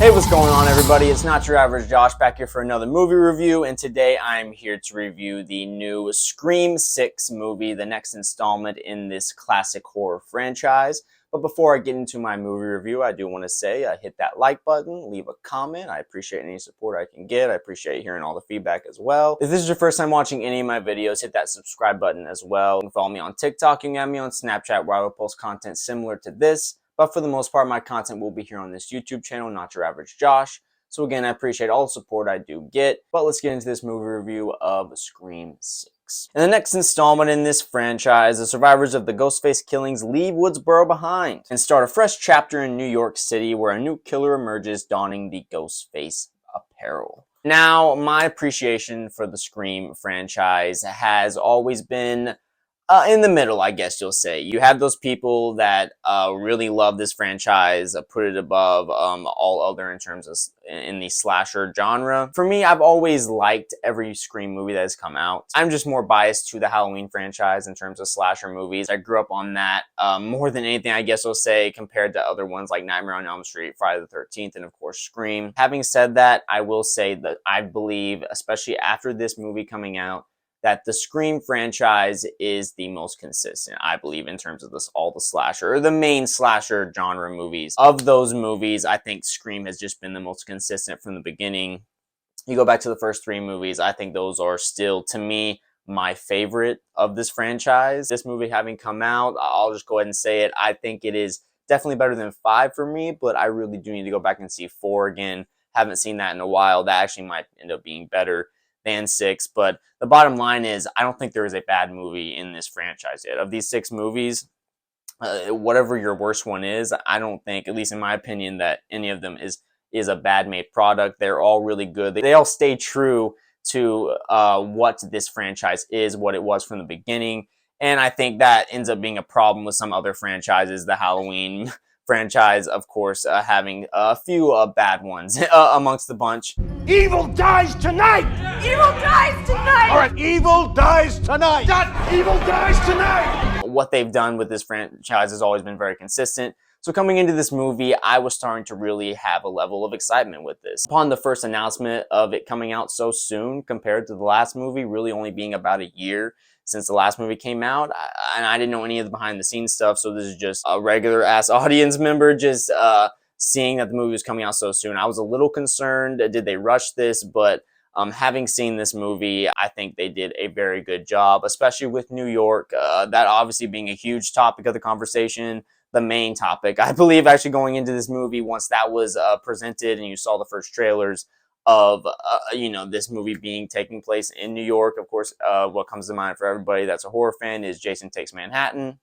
Hey, what's going on, everybody? It's Not Your Average Josh back here for another movie review, and today I'm here to review the new Scream 6 movie, the next installment in this classic horror franchise. But before I get into my movie review, I do want to say hit that like button, leave a comment. I appreciate any support I can get. I appreciate hearing all the feedback as well. If this is your first time watching any of my videos, hit that subscribe button as well. You can follow me on TikTok. You can add me on Snapchat, where I will post content similar to this. But for the most part, my content will be here on this YouTube channel, Not Your Average Josh. So again, I appreciate all the support I do get. But let's get into this movie review of Scream 6. In the next installment in this franchise, the survivors of the Ghostface killings leave Woodsboro behind and start a fresh chapter in New York City where a new killer emerges donning the Ghostface apparel. Now, my appreciation for the Scream franchise has always been in the middle, I guess you'll say. You have those people that really love this franchise, put it above all other in terms of in the slasher genre. For me, I've always liked every Scream movie that has come out. I'm just more biased to the Halloween franchise in terms of slasher movies. I grew up on that more than anything, I guess I'll say, compared to other ones like Nightmare on Elm Street, Friday the 13th, and of course Scream. Having said that, I will say that I believe, especially after this movie coming out, that the Scream franchise is the most consistent, I believe, in terms of all the slasher, or the main slasher genre movies. Of those movies, I think Scream has just been the most consistent from the beginning. You go back to the first three movies, I think those are still, to me, my favorite of this franchise. This movie having come out, I'll just go ahead and say it, I think it is definitely better than 5 for me, but I really do need to go back and see 4 again. Haven't seen that in a while. That actually might end up being better than 6, but the bottom line is I don't think there is a bad movie in this franchise yet. Of these 6 movies, whatever your worst one is, I don't think, at least in my opinion, that any of them is a bad made product. They're all really good. They all stay true to what this franchise is, what it was from the beginning, and I think that ends up being a problem with some other franchises. The Halloween franchise, of course, having a few bad ones amongst the bunch. Evil dies tonight! Evil dies tonight! All right, evil dies tonight! Evil dies tonight! What they've done with this franchise has always been very consistent. So coming into this movie, I was starting to really have a level of excitement with this. Upon the first announcement of it coming out so soon compared to the last movie, really only being about a year since the last movie came out, and I didn't know any of the behind the scenes stuff, so this is just a regular ass audience member just seeing that the movie was coming out so soon. I was a little concerned, did they rush this? But having seen this movie, I think they did a very good job, especially with New York, that obviously being a huge topic of the conversation, the main topic. I believe actually going into this movie, once that was presented and you saw the first trailers of this movie taking place in New York, of course, what comes to mind for everybody that's a horror fan is Jason Takes Manhattan.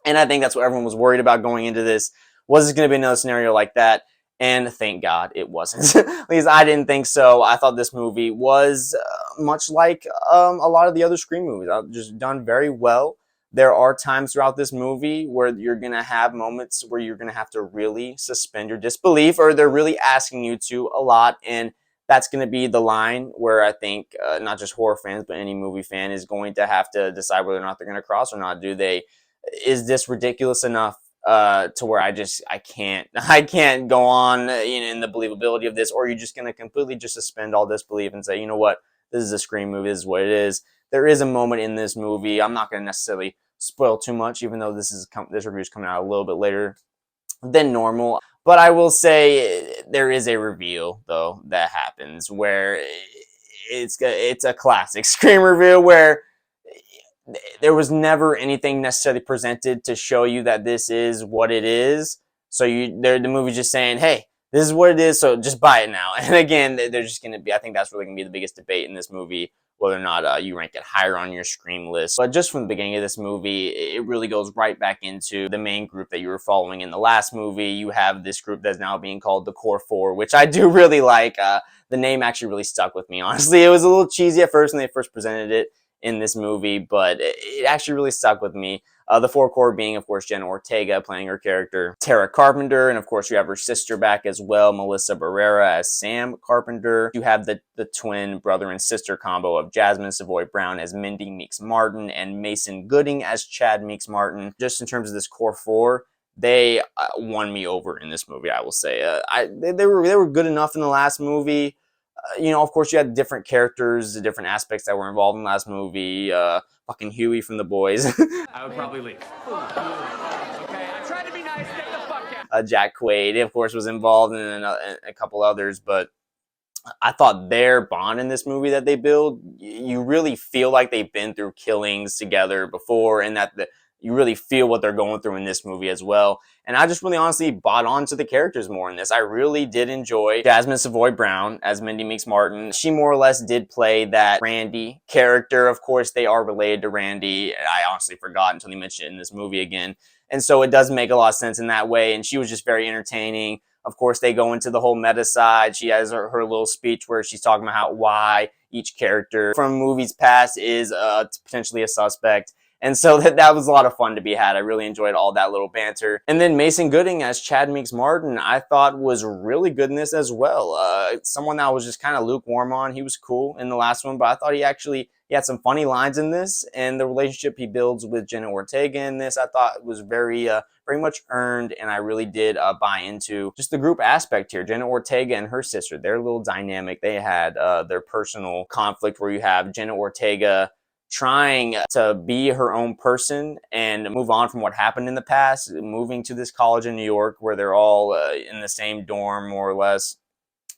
And I think that's what everyone was worried about going into this. Was it going to be another scenario like that? And thank God it wasn't. At least I didn't think so. I thought this movie was much like a lot of the other Scream movies. Just done very well. There are times throughout this movie where you're going to have moments where you're going to have to really suspend your disbelief, or they're really asking you to a lot. And that's going to be the line where I think not just horror fans, but any movie fan is going to have to decide whether or not they're going to cross or not. Is this ridiculous enough to where I can't go on in the believability of this, or are you just going to completely just suspend all disbelief and say, you know what, this is a Scream movie, this is what it is. There is a moment in this movie, I'm not going to necessarily spoil too much, even though this review is coming out a little bit later than normal, but I will say there is a reveal though that happens where it's a classic Scream reveal where there was never anything necessarily presented to show you that this is what it is. So the movie's just saying, hey, this is what it is, so just buy it now. And again, they're just going to be, I think that's really going to be the biggest debate in this movie, whether or not you rank it higher on your Scream list. But just from the beginning of this movie, it really goes right back into the main group that you were following in the last movie. You have this group that's now being called the Core 4, which I do really like. The name actually really stuck with me, honestly. It was a little cheesy at first when they first presented it in this movie, but it actually really stuck with me. The 4 core being, of course, Jenna Ortega playing her character, Tara Carpenter, and of course you have her sister back as well, Melissa Barrera as Sam Carpenter. You have the twin brother and sister combo of Jasmine Savoy Brown as Mindy Meeks Martin and Mason Gooding as Chad Meeks Martin. Just in terms of this core 4, they won me over in this movie, I will say. They were good enough in the last movie. Of course, you had different characters, the different aspects that were involved in the last movie. Fucking Huey from The Boys. I would probably leave. Okay, I'm trying to be nice. Get the fuck out. Jack Quaid, of course, was involved, and a couple others. But I thought their bond in this movie that they build, you really feel like they've been through killings together before, and that you really feel what they're going through in this movie as well. And I just really honestly bought onto the characters more in this. I really did enjoy Jasmine Savoy Brown as Mindy Meeks Martin. She more or less did play that Randy character. Of course, they are related to Randy. I honestly forgot until they mentioned it in this movie again. And so it does make a lot of sense in that way. And she was just very entertaining. Of course, they go into the whole meta side. She has her little speech where she's talking about why each character from movies past is potentially a suspect. And so that was a lot of fun to be had. I really enjoyed all that little banter. And then Mason Gooding as Chad Meeks Martin, I thought was really good in this as well. Someone that was just kind of lukewarm on. He was cool in the last one, but I thought he had some funny lines in this. And the relationship he builds with Jenna Ortega in this, I thought was very much earned, and I really did buy into just the group aspect here. Jenna Ortega and her sister, their little dynamic. They had their personal conflict where you have Jenna Ortega trying to be her own person and move on from what happened in the past, moving to this college in New York where they're all in the same dorm, more or less.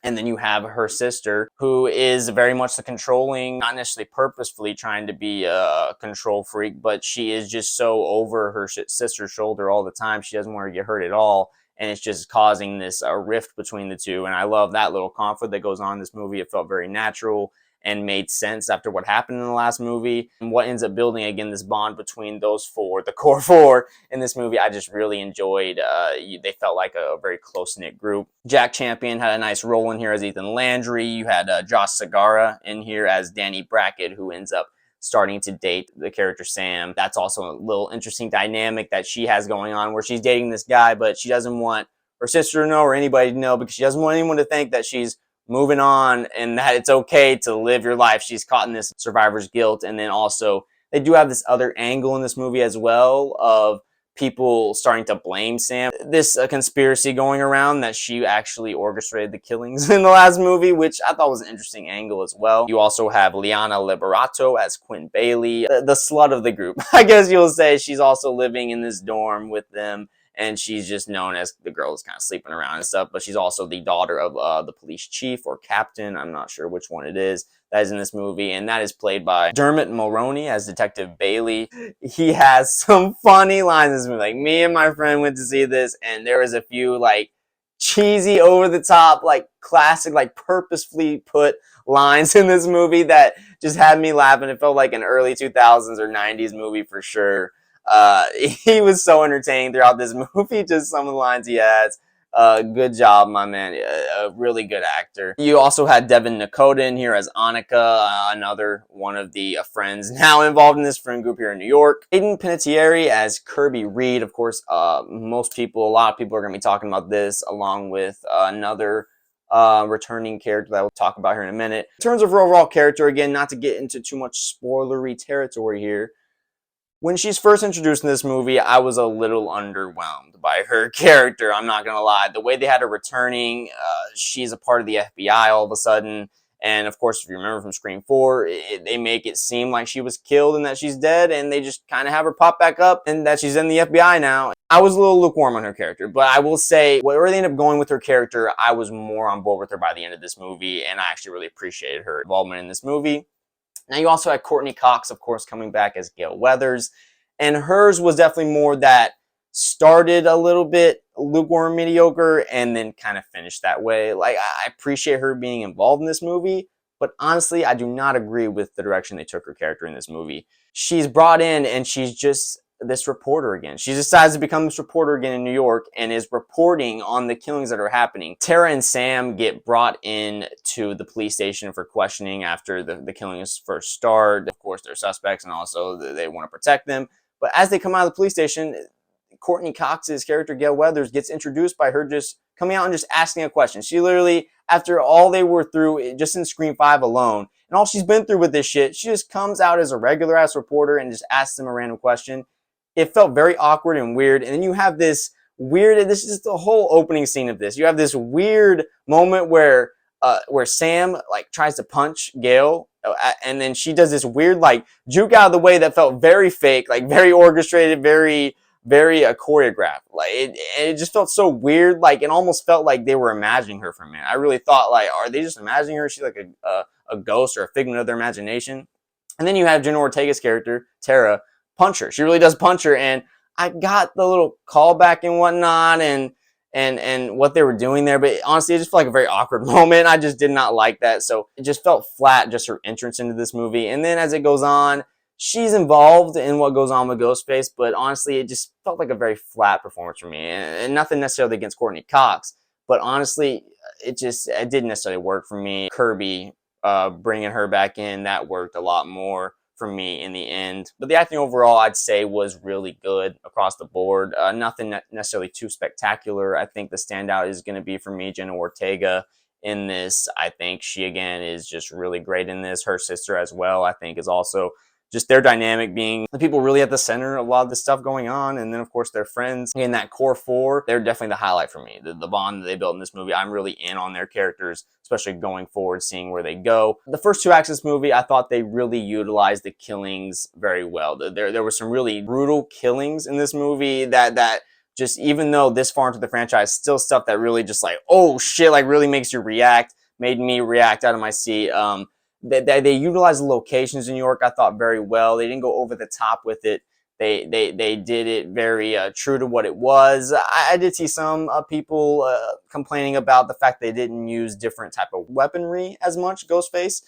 And then you have her sister, who is very much the controlling, not necessarily purposefully trying to be a control freak, but she is just so over her sister's shoulder all the time. She doesn't want to get hurt at all. And it's just causing this rift between the two. And I love that little conflict that goes on in this movie. It felt very natural and made sense after what happened in the last movie. And what ends up building, again, this bond between those four, the core four in this movie, I just really enjoyed. They felt like a very close-knit group. Jack Champion had a nice role in here as Ethan Landry. You had Josh Segarra in here as Danny Brackett, who ends up starting to date the character Sam. That's also a little interesting dynamic that she has going on, where she's dating this guy, but she doesn't want her sister to know or anybody to know, because she doesn't want anyone to think that she's moving on and that it's okay to live your life. She's caught in this survivor's guilt. And then also they do have this other angle in this movie as well of people starting to blame Sam. This conspiracy going around that she actually orchestrated the killings in the last movie, which I thought was an interesting angle as well. You also have Liana Liberato as Quinn Bailey, the slut of the group. I guess you'll say. She's also living in this dorm with them, and she's just known as the girl that's kind of sleeping around and stuff, but she's also the daughter of the police chief or captain. I'm not sure which one it is that is in this movie, and that is played by Dermot Mulroney as Detective Bailey. He has some funny lines in this movie. Like, me and my friend went to see this, and there was a few, like, cheesy, over-the-top, like, classic, like, purposefully put lines in this movie that just had me laughing. It felt like an early 2000s or 90s movie for sure. He was so entertaining throughout this movie, just some of the lines he has. Good job, my man. A really good actor. You also had Devin Nakota in here as Annika, another one of the friends now involved in this friend group here in New York. Aiden Panettiere as Kirby Reed. Of course, a lot of people are going to be talking about this, along with another returning character that we'll talk about here in a minute. In terms of her overall character, again, not to get into too much spoilery territory here, when she's first introduced in this movie, I was a little underwhelmed by her character. I'm not going to lie. The way they had her returning, she's a part of the FBI all of a sudden. And of course, if you remember from Scream 4, they make it seem like she was killed and that she's dead. And they just kind of have her pop back up and that she's in the FBI now. I was a little lukewarm on her character. But I will say, where they ended up going with her character, I was more on board with her by the end of this movie. And I actually really appreciated her involvement in this movie. Now, you also had Courtney Cox, of course, coming back as Gail Weathers. And hers was definitely more that started a little bit lukewarm, mediocre, and then kind of finished that way. Like, I appreciate her being involved in this movie, but honestly, I do not agree with the direction they took her character in this movie. She's brought in, and she's just this reporter again. She decides to become this reporter again in New York and is reporting on the killings that are happening. Tara and Sam get brought in to the police station for questioning after the killings first start. Of course, they're suspects, and also they want to protect them. But as they come out of the police station, Courtney Cox's character, Gail Weathers, gets introduced by her just coming out and just asking a question. She literally, after all they were through, just in Scream 5 alone, and all she's been through with this shit, she just comes out as a regular-ass reporter and just asks them a random question. It felt very awkward and weird. And then you have this weird. This is just the whole opening scene of this. You have this weird moment where Sam like tries to punch Gail, and then she does this weird like juke out of the way that felt very fake, like very orchestrated, very choreographed. Like it just felt so weird. Like it almost felt like they were imagining her for a minute. I really thought like, are they just imagining her? She's like a ghost or a figment of their imagination. And then you have Jenna Ortega's character Tara punch her. She really does punch her, and I got the little callback and whatnot, and what they were doing there, but honestly, it just felt like a very awkward moment. I just did not like that, so it just felt flat, just her entrance into this movie. And then as it goes on, she's involved in what goes on with Ghostface, but honestly, it just felt like a very flat performance for me, and nothing necessarily against Courtney Cox, but honestly, it didn't necessarily work for me. Kirby bringing her back in, that worked a lot more for me in the end. But the acting overall, I'd say, was really good across the board. Nothing necessarily too spectacular. I think the standout is going to be for me Jenna Ortega in this. I think she, again, is just really great in this. Her sister as well, I think, is also just their dynamic being the people really at the center of a lot of the stuff going on. And then, of course, their friends in that core four, they're definitely the highlight for me. The bond that they built in this movie, I'm really in on their characters, especially going forward, seeing where they go. The first two acts of this movie, I thought they really utilized the killings very well. There were some really brutal killings in this movie that just, even though this far into the franchise, still stuff that really just like, oh shit, like really makes you react, made me react out of my seat. They utilized the locations in New York, I thought, very well. They didn't go over the top with it. They did it very true to what it was. I did see some people complaining about the fact they didn't use different type of weaponry as much. Ghostface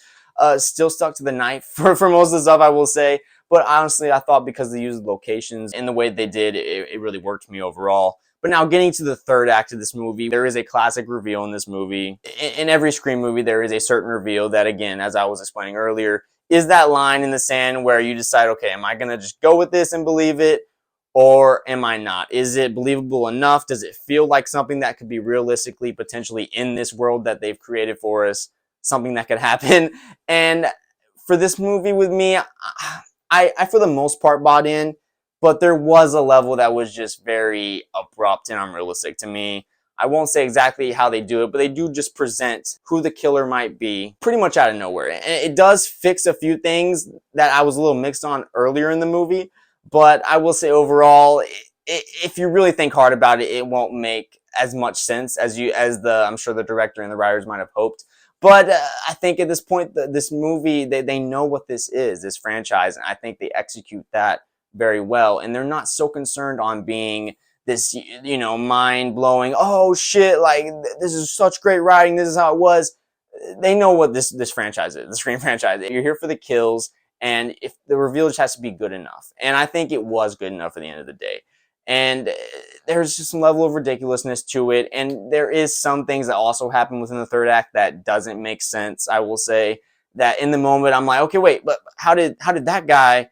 still stuck to the knife for most of the stuff, I will say. But honestly, I thought because they used the locations in the way they did, it really worked for me overall. But now getting to the third act of this movie, there is a classic reveal in this movie. In every Scream movie, there is a certain reveal that, again, as I was explaining earlier, is that line in the sand where you decide, okay, am I going to just go with this and believe it, or am I not? Is it believable enough? Does it feel like something that could be realistically, potentially in this world that they've created for us, something that could happen? And for this movie with me, I for the most part bought in. But there was a level that was just very abrupt and unrealistic to me. I won't say exactly how they do it, but they do just present who the killer might be pretty much out of nowhere. And it does fix a few things that I was a little mixed on earlier in the movie. But I will say overall, if you really think hard about it, it won't make as much sense as I'm sure the director and the writers might have hoped. But I think at this point, this movie, they know what this is, this franchise, and I think they execute that very well, and they're not so concerned on being this, mind-blowing, oh shit, like this is such great writing, this is how it was. They know what this franchise is, the Scream franchise. You're here for the kills, and if the reveal just has to be good enough, and I think it was good enough at the end of the day. And there's just some level of ridiculousness to it, and there is some things that also happen within the third act that doesn't make sense. I will say that in the moment I'm like, okay, wait, but how did that guy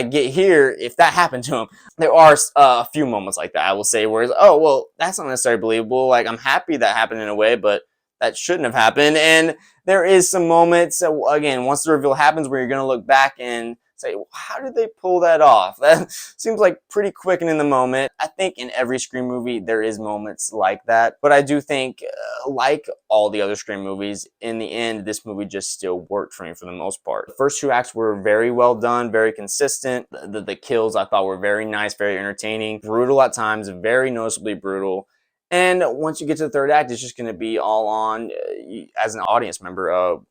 get here if that happened to him? There are a few moments like that, I will say, where it's, oh, well, that's not necessarily believable. Like, I'm happy that happened in a way, but that shouldn't have happened. And there is some moments, again, once the reveal happens, where you're going to look back and say, well, how did they pull that off? That seems like pretty quick and in the moment. I think in every Scream movie, there is moments like that. But I do think, like all the other Scream movies, in the end, this movie just still worked for me for the most part. The first two acts were very well done, very consistent. The kills I thought were very nice, very entertaining. Brutal at times, very noticeably brutal. And once you get to the third act, it's just going to be all on, as an audience member,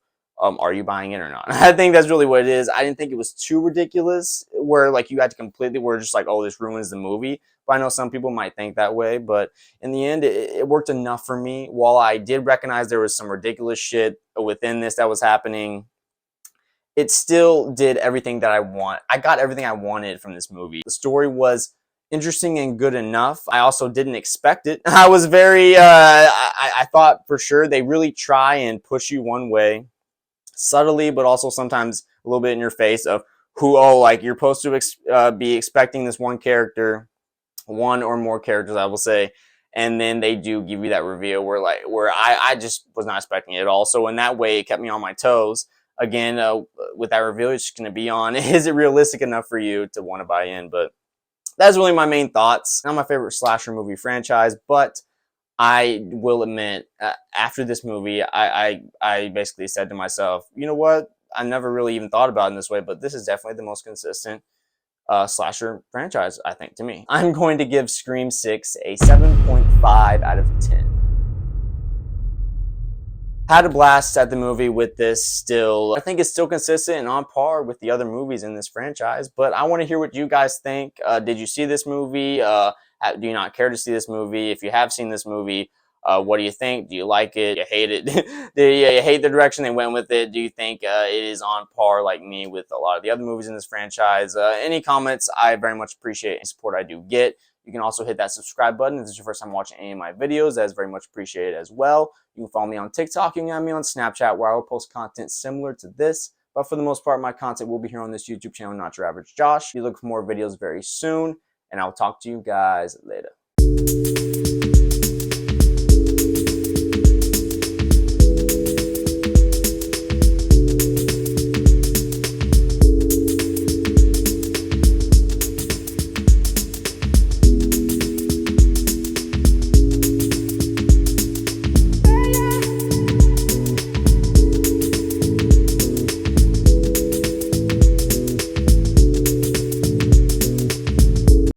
are you buying in or not? I think that's really what it is. I didn't think it was too ridiculous where like you had to completely, where just like, oh, this ruins the movie. But I know some people might think that way. But in the end, it worked enough for me. While I did recognize there was some ridiculous shit within this that was happening, it still did everything that I want. I got everything I wanted from this movie. The story was interesting and good enough. I also didn't expect it. I was very, I thought for sure they really try and push you one way, subtly, but also sometimes a little bit in your face of like you're supposed to be expecting this one character, one or more characters, I will say, and then they do give you that reveal where I just was not expecting it at all. So in that way, it kept me on my toes. Again, with that reveal, it's just going to be on, is it realistic enough for you to want to buy in? But that's really my main thoughts. Not my favorite slasher movie franchise, but I will admit, after this movie, I basically said to myself, you know what? I never really even thought about it in this way, but this is definitely the most consistent slasher franchise, I think, to me. I'm going to give Scream 6 a 7.5 out of 10. Had a blast at the movie with this still. I think it's still consistent and on par with the other movies in this franchise, but I want to hear what you guys think. Did you see this movie? Do you not care to see this movie? If you have seen this movie, what do you think? Do you like it? Do you hate it? Do you hate the direction they went with it? Do you think it is on par like me with a lot of the other movies in this franchise? Any comments, I very much appreciate any support I do get. You can also hit that subscribe button if this is your first time watching any of my videos. That is very much appreciated as well. You can follow me on TikTok. You can add me on Snapchat, where I will post content similar to this. But for the most part, my content will be here on this YouTube channel, Not Your Average Josh. You look for more videos very soon, and I'll talk to you guys later.